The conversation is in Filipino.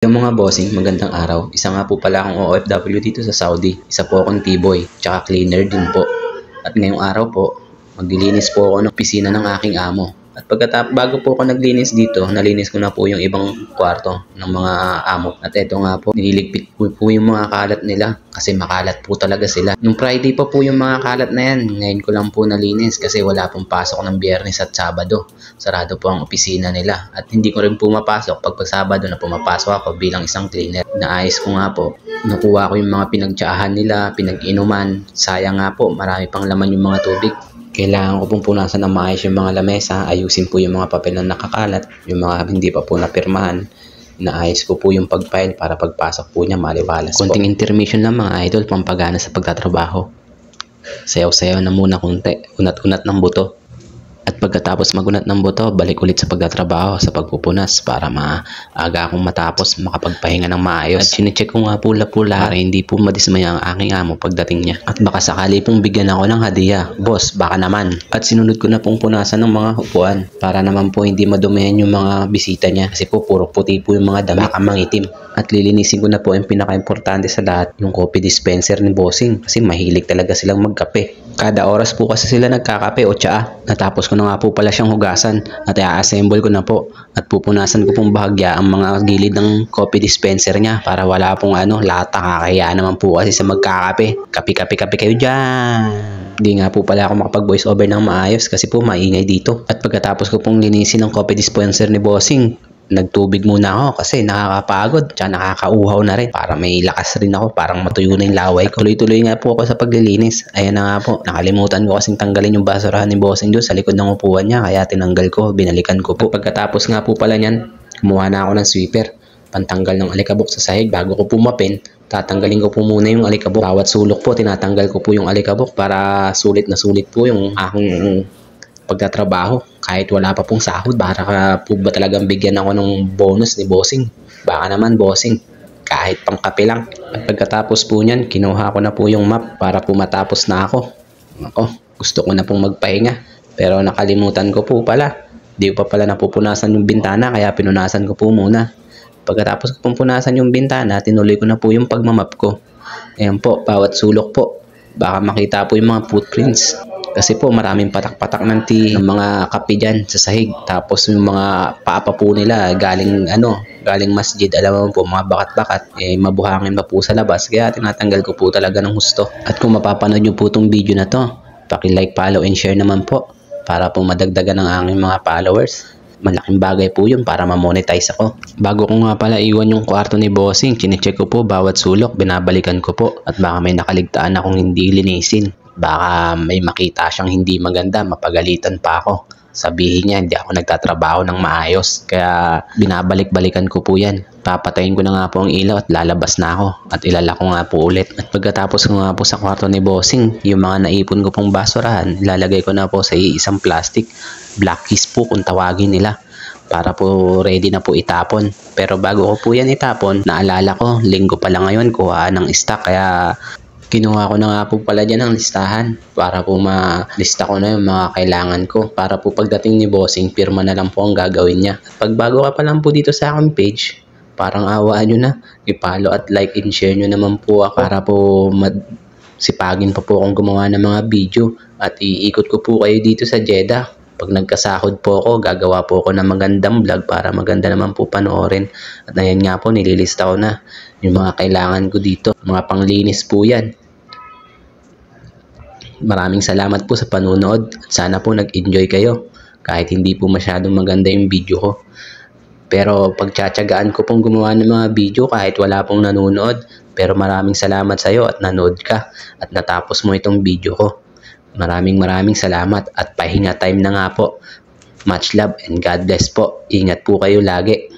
Yung mga bossing, magandang araw. Isa nga po pala akong OFW dito sa Saudi. Isa po akong T-boy, tsaka cleaner din po. At ngayong araw po, maglilinis po ako ng opisina ng aking amo. At bago po ako naglinis dito, nalinis ko na po yung ibang kwarto ng mga amo. At eto nga po, nililigpit po yung mga kalat nila kasi makalat po talaga sila. Nung Friday pa po yung mga kalat na yan, ngayon ko lang po nalinis kasi wala pong pasok ng Biyernes at Sabado. Sarado po ang opisina nila at hindi ko rin po mapasok pag Sabado na pumapasok ako bilang isang cleaner. Naayos ko nga po, nakuha ko yung mga pinagtsahan nila, pinag-inuman. Sayang nga po, marami pang laman yung mga tubig. Kailangan ko pong punasan ng maayos yung mga lamesa, ayusin po yung mga papel na nakakalat, yung mga hindi pa po napirmahan. Naayos ko po yung pag-file para pagpasok po niya maliwalas po. Konting intermission lang mga idol, pampagana sa pagtatrabaho. Sayaw-sayaw na muna konti, unat-unat ng buto. At pagkatapos magunat ng buto, balik ulit sa pagtatrabaho, sa pagpupunas para maaga akong matapos makapagpahinga ng maayos. At sinicheck ko nga pula-pula para hindi po madismaya ang aking amo pagdating niya. At baka sakali pong bigyan ako ng hadiah, boss, baka naman. At sinunod ko na pong punasan ng mga upuan para naman po hindi madumihan yung mga bisita niya. Kasi po puro puti po yung mga dami, baka mangitim. At lilinisin ko na po yung pinaka-importante sa lahat, yung coffee dispenser ni bossing. Kasi mahilig talaga silang magkape. Kada oras po kasi sila nagkakape o tsaa. Natapos ko na nga po pala siyang hugasan at i-assemble ko na po. At pupunasan ko pong bahagya ang mga gilid ng coffee dispenser niya para wala pong lata. Kakahiya naman po kasi sa magkakape. Kape kayo dyan. Hindi nga po pala ako makapag-voice over ng maayos kasi po maingay dito. At pagkatapos ko pong linisin ng coffee dispenser ni bossing, nagtubig muna ako kasi nakakapagod tsaka nakakauhaw na rin para may lakas rin ako, parang matuyo na yung laway ko. Tuloy-tuloy nga po ako sa paglilinis. Ayan na nga po, nakalimutan ko kasing tanggalin yung basurahan ni bossing doon sa likod ng upuan niya kaya tinanggal ko, binalikan ko po. Pagkatapos nga po pala niyan, kumuha na ako ng sweeper, pantanggal ng alikabok sa sahig. Bago ko pumapin, tatanggalin ko po muna yung alikabok. Bawat sulok po tinatanggal ko po yung alikabok para sulit na sulit po yung aking pagtatrabaho kahit wala pa pong sahod. Para po ba talagang bigyan ako ng bonus ni bossing? Baka naman bossing, kahit pang kape lang. At pagkatapos po niyan, kinuha ko na po yung map para po matapos na ako. Gusto ko na pong magpahinga pero nakalimutan ko po pala, di ko pa pala napupunasan yung bintana kaya pinunasan ko po muna. Pagkatapos ko pong punasan yung bintana, tinuloy ko na po yung pagmamap ko. Ayan po, bawat sulok po, baka makita po yung mga footprints. Kasi po maraming patak-patak ng mga kape dyan sa sahig. Tapos yung mga paapa po nila galing masjid. Alam mo po, mga bakat-bakat, mabuhangin pa po sa labas. Kaya tinatanggal ko po talaga ng husto. At kung mapapanood nyo po itong video na to, paki-like, follow, and share naman po para po madagdagan ng aking mga followers. Malaking bagay po yun para ma-monetize ako. Bago ko nga pala iwan yung kwarto ni bossing, chinecheck ko po bawat sulok, binabalikan ko po. At baka may nakaligtaan akong hindi linisin. Baka may makita siyang hindi maganda, mapagalitan pa ako. Sabihin niya hindi ako nagtatrabaho ng maayos. Kaya binabalik-balikan ko po yan. Papatayin ko na nga po ang ilaw at lalabas na ako. At ilalak ko nga po ulit. At pagkatapos ko nga po sa kwarto ni bossing, yung mga naipon ko pong basurahan, ilalagay ko na po sa isang plastic. Black keys po kung tawagin nila. Para po ready na po itapon. Pero bago ko po yan itapon, naalala ko, linggo pala ngayon, kuhaan ng stock. Kaya kinuha ko na nga po pala dyan ang listahan para po malista ko na yung mga kailangan ko. Para po pagdating ni bossing, pirma na lang po ang gagawin niya. At pag bago ka pa lang po dito sa aking page, parang awaan nyo na. I-follow at like and share nyo naman po ako para po sipagin pa po akong gumawa ng mga video. At iikot ko po kayo dito sa Jeddah. Pag nagkasahod po ako, gagawa po ako ng magandang vlog para maganda naman po panoorin. At ayan nga po, nililista ko na yung mga kailangan ko dito. Mga panglinis po yan. Maraming salamat po sa panunood. At sana po nag-enjoy kayo. Kahit hindi po masyadong maganda yung video ko. Pero pagtsatsagaan ko pong gumawa ng mga video kahit wala pong nanonood. Pero maraming salamat sa iyo at nanood ka. At natapos mo itong video ko. Maraming salamat at pahinga time na nga po. Much love and God bless po. Ingat po kayo lagi.